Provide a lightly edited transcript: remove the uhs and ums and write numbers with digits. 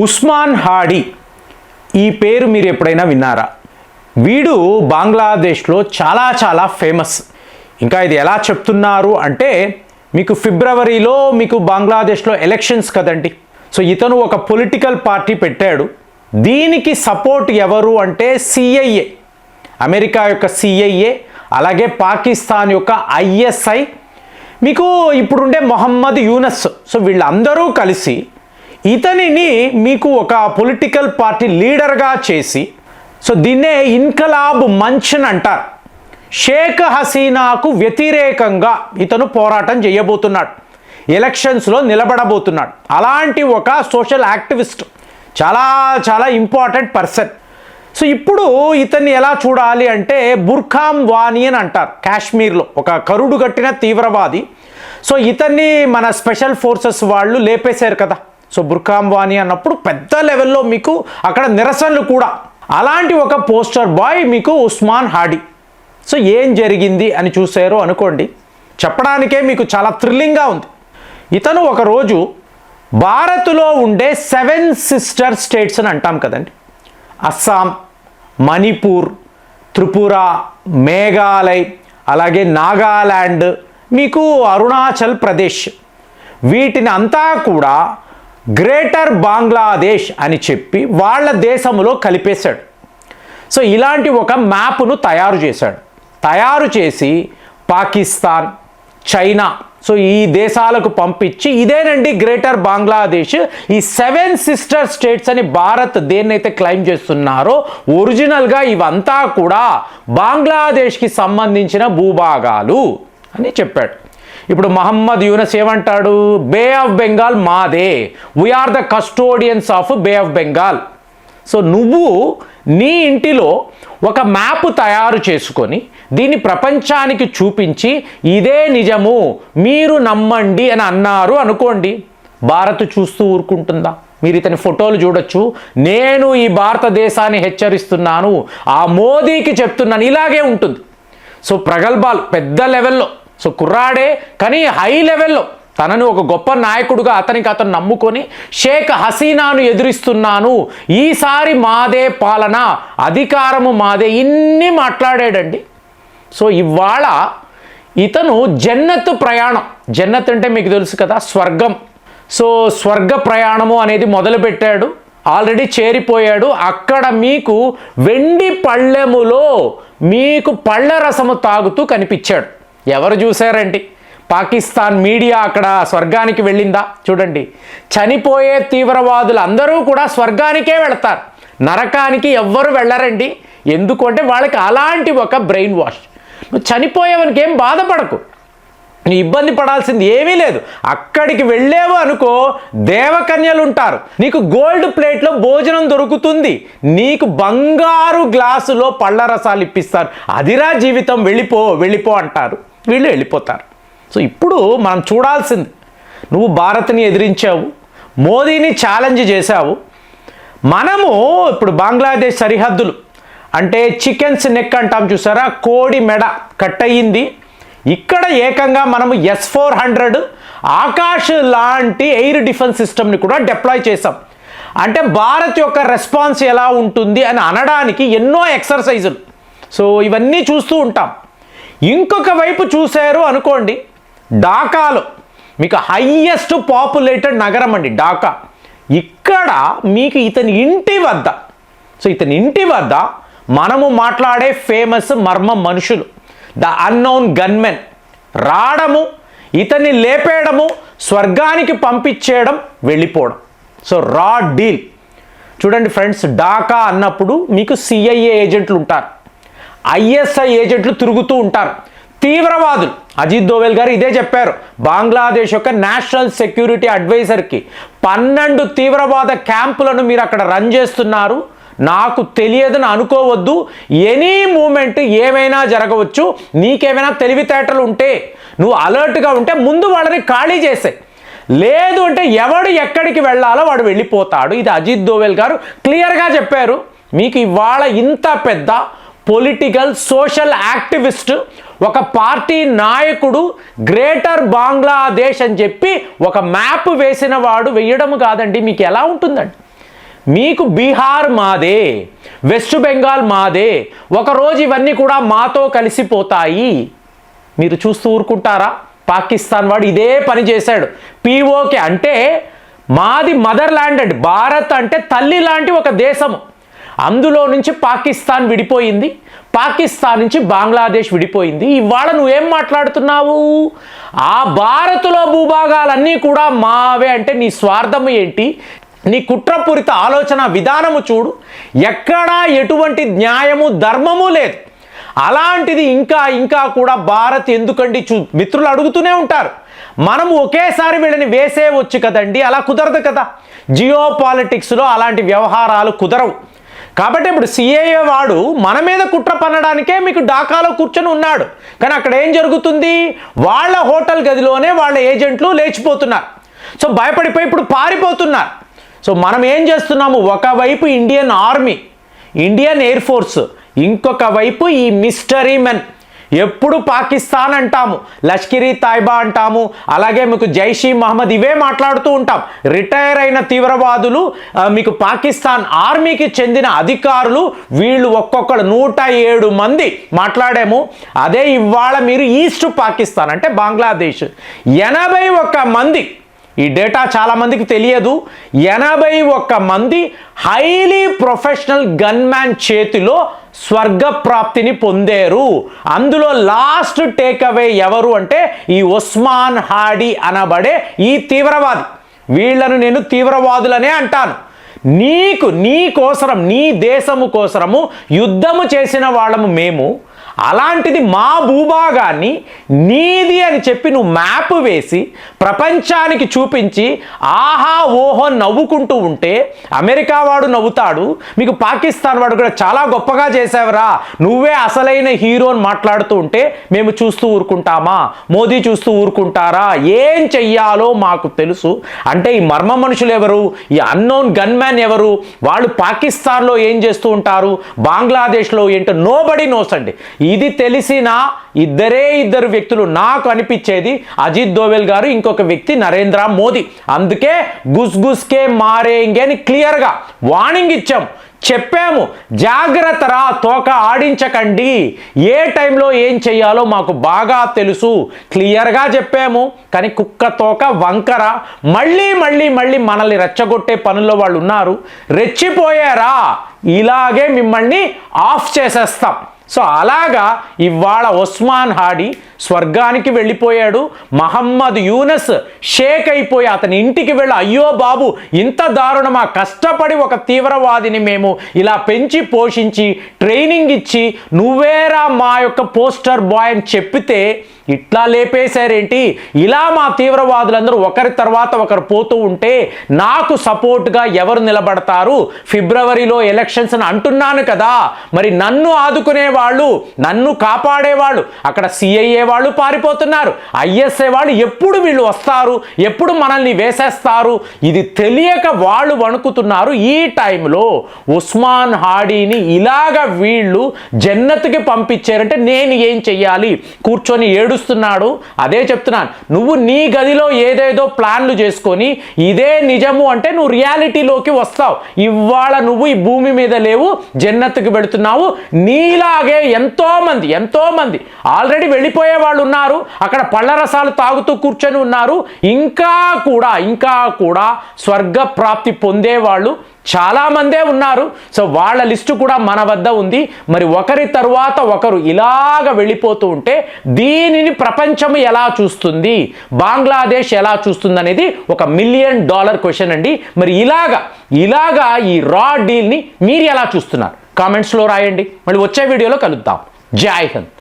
ఉస్మాన్ హాడీ ఈ పేరు మీరు ఎప్పుడైనా విన్నారా? వీడు బంగ్లాదేశ్లో చాలా ఫేమస్. ఇంకా ఇది ఎలా చెప్తున్నారు అంటే, మీకు ఫిబ్రవరిలో మీకు బంగ్లాదేశ్లో ఎలక్షన్స్ కదండి. సో ఇతను ఒక పొలిటికల్ పార్టీ పెట్టాడు. దీనికి సపోర్ట్ ఎవరు అంటే సిఐఏ, అమెరికా యొక్క సిఐఏ, అలాగే పాకిస్తాన్ యొక్క ఐఎస్ఐ, మీకు ఇప్పుడుండే మొహమ్మద్ యూనస్. సో వీళ్ళందరూ కలిసి ఇతనిని మీకు ఒక పొలిటికల్ పార్టీ లీడర్గా చేసి, సో దీన్నే ఇన్కలాబ్ మంచ్ అంటారు. షేక్ హసీనాకు వ్యతిరేకంగా ఇతను పోరాటం చేయబోతున్నాడు, ఎలక్షన్స్లో నిలబడబోతున్నాడు. అలాంటి ఒక సోషల్ యాక్టివిస్ట్, చాలా ఇంపార్టెంట్ పర్సన్. సో ఇప్పుడు ఇతన్ని ఎలా చూడాలి అంటే, బుర్ఖాం వానీ అని అంటారు. కాశ్మీర్లో ఒక కరుడు కట్టిన తీవ్రవాది. సో ఇతన్ని మన స్పెషల్ ఫోర్సెస్ వాళ్ళు లేపేశారు కదా. సో బుర్ఖాం వానీ అన్నప్పుడు పెద్ద లెవెల్లో మీకు అక్కడ నిరసనలు కూడా. అలాంటి ఒక పోస్టర్ బాయ్ మీకు ఉస్మాన్ హాడీ. సో ఏం జరిగింది అని చూసారు అనుకోండి, చెప్పడానికే మీకు చాలా థ్రిల్లింగ్గా ఉంది. ఇతను ఒకరోజు భారత్లో ఉండే 7 సిస్టర్ స్టేట్స్ అని అంటాం కదండి, అస్సాం, మణిపూర్, త్రిపుర, మేఘాలయ్, అలాగే నాగాల్యాండ్, మీకు అరుణాచల్ ప్రదేశ్, వీటిని అంతా కూడా గ్రేటర్ బంగ్లాదేశ్ అని చెప్పి వాళ్ళ దేశంలో కలిపేశాడు. సో ఇలాంటి ఒక మ్యాప్ను తయారు చేశాడు. తయారు చేసి పాకిస్తాన్, చైనా, సో ఈ దేశాలకు పంపించి, ఇదేనండి గ్రేటర్ బంగ్లాదేశ్. ఈ 7 సిస్టర్ స్టేట్స్ అని భారత్ దేన్నైతే క్లెయిమ్ చేస్తున్నారో, ఒరిజినల్గా ఇవంతా కూడా బంగ్లాదేశ్కి సంబంధించిన భూభాగాలు అని చెప్పాడు. ఇప్పుడు మహమ్మద్ యూనస్ ఏమంటాడు? బే ఆఫ్ బెంగాల్ మాదే, we are the custodians of Bay of Bengal. So నువ్వు నీ ఇంటిలో ఒక మ్యాప్ తయారు చేసుకొని దీన్ని ప్రపంచానికి చూపించి, ఇదే నిజము మీరు నమ్మండి అని అన్నారు అనుకోండి, భారత్ చూస్తూ ఊరుకుంటుందా? మీరు ఇతని ఫోటోలు చూడొచ్చు. నేను ఈ భారతదేశాన్ని హెచ్చరిస్తున్నాను, ఆ మోదీకి చెప్తున్నాను, ఇలాగే ఉంటుంది. సో ప్రగల్భాలు పెద్ద లెవెల్లో. సో కుర్రాడే కానీ హై లెవెల్లో తనను ఒక గొప్ప నాయకుడుగా అతను నమ్ముకొని షేక్ హసీనాను ఎదురిస్తున్నాను, ఈసారి మాదే పాలన, అధికారము మాదే, ఇన్ని మాట్లాడాడండి. సో ఇవాళ ఇతను జన్నత్ ప్రయాణం, జన్నత్ అంటే మీకు తెలుసు కదా, స్వర్గం. సో స్వర్గ ప్రయాణము అనేది మొదలుపెట్టాడు, ఆల్రెడీ చేరిపోయాడు. అక్కడ మీకు వెండి పళ్ళెములో మీకు పళ్ళ రసము తాగుతూ కనిపించాడు. ఎవరు చూశారండి? పాకిస్తాన్ మీడియా అక్కడ స్వర్గానికి వెళ్ళిందా? చూడండి, చనిపోయే తీవ్రవాదులు అందరూ కూడా స్వర్గానికే వెళతారు, నరకానికి ఎవ్వరు వెళ్ళరండి. ఎందుకంటే వాళ్ళకి అలాంటి ఒక బ్రెయిన్ వాష్. నువ్వు చనిపోయేవనికి ఏం బాధపడకు, నీ ఇబ్బంది పడాల్సింది ఏమీ లేదు. అక్కడికి వెళ్ళేవు అనుకో, దేవకన్యలు ఉంటారు, నీకు గోల్డ్ ప్లేట్లో భోజనం దొరుకుతుంది, నీకు బంగారు గ్లాసులో పళ్ళ రసాలు ఇప్పిస్తారు. అదిరా జీవితం, వెళ్ళిపో అంటారు, వీళ్ళు వెళ్ళిపోతారు. సో ఇప్పుడు మనం చూడాల్సింది, నువ్వు భారత్ని ఎదిరించావు, మోదీని ఛాలెంజ్ చేశావు. మనము ఇప్పుడు బంగ్లాదేశ్ సరిహద్దులు అంటే చికెన్స్ నెక్ అంటాం చూసారా, కోడి మెడ కట్ అయ్యింది. ఇక్కడ ఏకంగా మనము S-400 ఆకాష్ లాంటి ఎయిర్ డిఫెన్స్ సిస్టమ్ని కూడా డిప్లాయ్ చేసాం. అంటే భారత్ యొక్క రెస్పాన్స్ ఎలా ఉంటుంది అని అనడానికి ఎన్నో ఎక్సర్సైజులు. సో ఇవన్నీ చూస్తూ ఉంటాం. ఇంకొక వైపు చూశారు అనుకోండి, ఢాకాలో మీకు హైయెస్ట్ పాపులేటెడ్ నగరం అండి ఢాకా. ఇక్కడ మీకు ఇతని ఇంటి వద్ద మనము మాట్లాడే ఫేమస్ మర్మ మనుషులు, ద అన్నోన్ గన్మెన్ రావడము, ఇతన్ని లేపేయడము, స్వర్గానికి పంపించేయడం, వెళ్ళిపోవడం. సో రా డీల్. చూడండి ఫ్రెండ్స్, ఢాకా అన్నప్పుడు మీకు సిఐఏ ఏజెంట్లు ఉంటారు, ఐఎస్ఐ ఏజెంట్లు తిరుగుతూ ఉంటారు, తీవ్రవాదులు. అజిత్ దోవల్ గారు ఇదే చెప్పారు. బంగ్లాదేశ్ యొక్క నేషనల్ సెక్యూరిటీ అడ్వైజర్కి 12 తీవ్రవాద క్యాంపులను మీరు అక్కడ రన్ చేస్తున్నారు, నాకు తెలియదని అనుకోవద్దు, ఎనీ మూమెంట్ ఏమైనా జరగవచ్చు, నీకేమైనా తెలివితేటలు ఉంటే, నువ్వు అలర్ట్గా ఉంటే ముందు వాళ్ళని ఖాళీ చేసే, లేదు అంటే ఎవడు ఎక్కడికి వెళ్ళాలో వాడు వెళ్ళిపోతాడు. ఇది అజిత్ దోవల్ గారు క్లియర్గా చెప్పారు. మీకు ఇవాళ ఇంత పెద్ద పొలిటికల్ సోషల్ యాక్టివిస్ట్, ఒక పార్టీ నాయకుడు గ్రేటర్ బంగ్లాదేశ్ అని చెప్పి ఒక మ్యాప్ వేసిన వాడు వెయ్యడం కాదండి, మీకు ఎలా ఉంటుందండి? మీకు బీహార్ మాదే, వెస్ట్ బెంగాల్ మాదే, ఒకరోజు ఇవన్నీ కూడా మాతో కలిసిపోతాయి. మీరు చూస్తూ ఊరుకుంటారా? పాకిస్తాన్ వాడు ఇదే పని చేశాడు. పీఓకే అంటే మాది మదర్ ల్యాండ్ అండి. భారత్ అంటే తల్లి లాంటి ఒక దేశము. అందులో నుంచి పాకిస్తాన్ విడిపోయింది, పాకిస్తాన్ నుంచి బంగ్లాదేశ్ విడిపోయింది. ఇవాళ నువ్వేం మాట్లాడుతున్నావు? ఆ భారత్లో భూభాగాలన్నీ కూడా మావే అంటే నీ స్వార్థం ఏంటి? నీ కుట్రపూరిత ఆలోచన విధానము చూడు. ఎక్కడా ఎటువంటి న్యాయము ధర్మము లేదు. అలాంటిది ఇంకా కూడా భారత్ ఎందుకండి? మిత్రులు అడుగుతూనే ఉంటారు. మనం ఒకేసారి వీళ్ళని వేసేయవచ్చు కదండి, అలా కుదరదు కదా. జియో పాలిటిక్స్లో అలాంటి వ్యవహారాలు కుదరవు. కాబట్టి ఇప్పుడు సిఏఏ వాడు మన మీద కుట్ర పన్నడానికే మీకు ఢాకాలో కూర్చొని ఉన్నాడు. కానీ అక్కడ ఏం జరుగుతుంది? వాళ్ళ హోటల్ గదిలోనే వాళ్ళ ఏజెంట్లు లేచిపోతున్నారు. సో భయపడిపోయి ఇప్పుడు పారిపోతున్నారు. సో మనం ఏం చేస్తున్నాము? ఒకవైపు Indian army, Indian air force, ఇంకొక వైపు ఈ మిస్టరీ మెన్. ఎప్పుడు పాకిస్తాన్ అంటాము, లష్కరీ తైబా అంటాము, అలాగే మీకు జైష్ ఈ మహమ్మద్ ఇవే మాట్లాడుతూ ఉంటాం. రిటైర్ అయిన తీవ్రవాదులు, మీకు పాకిస్తాన్ ఆర్మీకి చెందిన అధికారులు, వీళ్ళు ఒక్కొక్కరు 107 మంది మాట్లాడాము. అదే ఇవాళ మీరు ఈస్ట్ పాకిస్తాన్ అంటే బంగ్లాదేశ్ 81 మంది. ఈ డేటా చాలామందికి తెలియదు. 81 మంది హైలీ ప్రొఫెషనల్ గన్మ్యాన్ చేతిలో స్వర్గప్రాప్తిని పొందారు. అందులో లాస్ట్ టేక్అవే ఎవరు అంటే ఈ ఉస్మాన్ హాడీ అనబడే ఈ తీవ్రవాది. వీళ్లను నేను తీవ్రవాదులనే అంటాను. నీ కోసరం, నీ దేశము కోసరము యుద్ధము చేసిన వాళ్ళము మేము. అలాంటిది మా భూభాగాన్ని నీది అని చెప్పి నువ్వు మ్యాప్ వేసి ప్రపంచానికి చూపించి ఆహా ఓహో నవ్వుకుంటూ ఉంటే అమెరికా వాడు నవ్వుతాడు. మీకు పాకిస్తాన్ వాడు కూడా చాలా గొప్పగా చేసావురా, నువ్వే అసలైన హీరో అని మాట్లాడుతూ ఉంటే మేము చూస్తూ ఊరుకుంటామా? మోదీ చూస్తూ ఊరుకుంటారా? ఏం చెయ్యాలో మాకు తెలుసు. అంటే ఈ మర్మ మనుషులు ఎవరు? ఈ అన్నోన్ గన్మ్యాన్ ఎవరు? వాళ్ళు పాకిస్తాన్లో ఏం చేస్తూ ఉంటారు, బంగ్లాదేశ్లో ఏంటో నోబడీ నోస్ అండి. ఇది తెలిసిన ఇద్దరు వ్యక్తులు నాకు అనిపించేది అజిత్ దోవెల్ గారు, ఇంకొక వ్యక్తి నరేంద్ర మోదీ. అందుకే గుస్కే మారేంగే అని క్లియర్గా వార్నింగ్ ఇచ్చాం, చెప్పాము. జాగ్రత్తరా, తోక ఆడించకండి, ఏ టైంలో ఏం చెయ్యాలో మాకు బాగా తెలుసు, క్లియర్గా చెప్పాము. కానీ కుక్క తోక వంకర మళ్ళీ మనల్ని రెచ్చగొట్టే పనుల్లో వాళ్ళు ఉన్నారు. రెచ్చిపోయారా, ఇలాగే మిమ్మల్ని ఆఫ్ చేసేస్తాం. సో అలాగా ఇవాళ ఉస్మాన్ హాడీ స్వర్గానికి వెళ్ళిపోయాడు. మహమ్మద్ యూనస్ షేక్ అయిపోయి అతని ఇంటికి వెళ్ళి అయ్యో బాబు ఇంత దారుణమా, కష్టపడి ఒక తీవ్రవాదిని మేము ఇలా పెంచి పోషించి ట్రైనింగ్ ఇచ్చి నువ్వేరా మా యొక్క పోస్టర్ బాయ్ అని చెప్పితే ఇట్లా లేపేశారేంటి? ఇలా మా తీవ్రవాదులందరూ ఒకరి తర్వాత ఒకరు పోతూ ఉంటే నాకు సపోర్ట్గా ఎవరు నిలబడతారు? ఫిబ్రవరిలో ఎలక్షన్స్ అని అంటున్నాను కదా, మరి నన్ను ఆదుకునేవాళ్ళు, నన్ను కాపాడేవాళ్ళు అక్కడ సిఐఏ వాళ్ళు పారిపోతున్నారు, ఐఎస్ఐ వాళ్ళు ఎప్పుడు వీళ్ళు వస్తారు, ఎప్పుడు మనల్ని వేసేస్తారు, ఇది తెలియక వాళ్ళు వణుకుతున్నారు. ఈ టైంలో ఉస్మాన్ హాడీని ఇలాగ వీళ్ళు జన్నత్కి పంపించారంటే నేను ఏం చెయ్యాలి? కూర్చొని ఏడుస్తున్నాడు. అదే చెప్తున్నాను, నువ్వు నీ గదిలో ఏదేదో ప్లాన్లు చేసుకొని ఇదే నిజము అంటే నువ్వు రియాలిటీలోకి వస్తావు. ఇవాళ నువ్వు ఈ భూమి మీద లేవు, జన్నత్కి వెళుతున్నావు. నీలాగే ఎంతో మంది ఆల్రెడీ వెళ్ళిపోయే వాళ్ళు ఉన్నారు, అక్కడ పళ్ళ రసాలు తాగుతూ కూర్చొని ఉన్నారు. ఇంకా కూడా స్వర్గ ప్రాప్తి పొందేవాళ్ళు చాలా మందే ఉన్నారు. సో వాళ్ళ లిస్టు కూడా మన వద్ద ఉంది. మరి ఒకరి తరువాత ఒకరు ఇలాగ వెళ్ళిపోతూ ఉంటే దీనిని ప్రపంచం ఎలా చూస్తుంది, బంగ్లాదేశ్ ఎలా చూస్తుంది అనేది ఒక $1 మిలియన్ క్వశ్చన్ అండి. మరి ఇలాగా ఈ రా డీల్ని మీరు ఎలా చూస్తున్నారు? కామెంట్స్లో రాయండి. మళ్ళీ వచ్చే వీడియోలో కలుద్దాం. జై హింద్.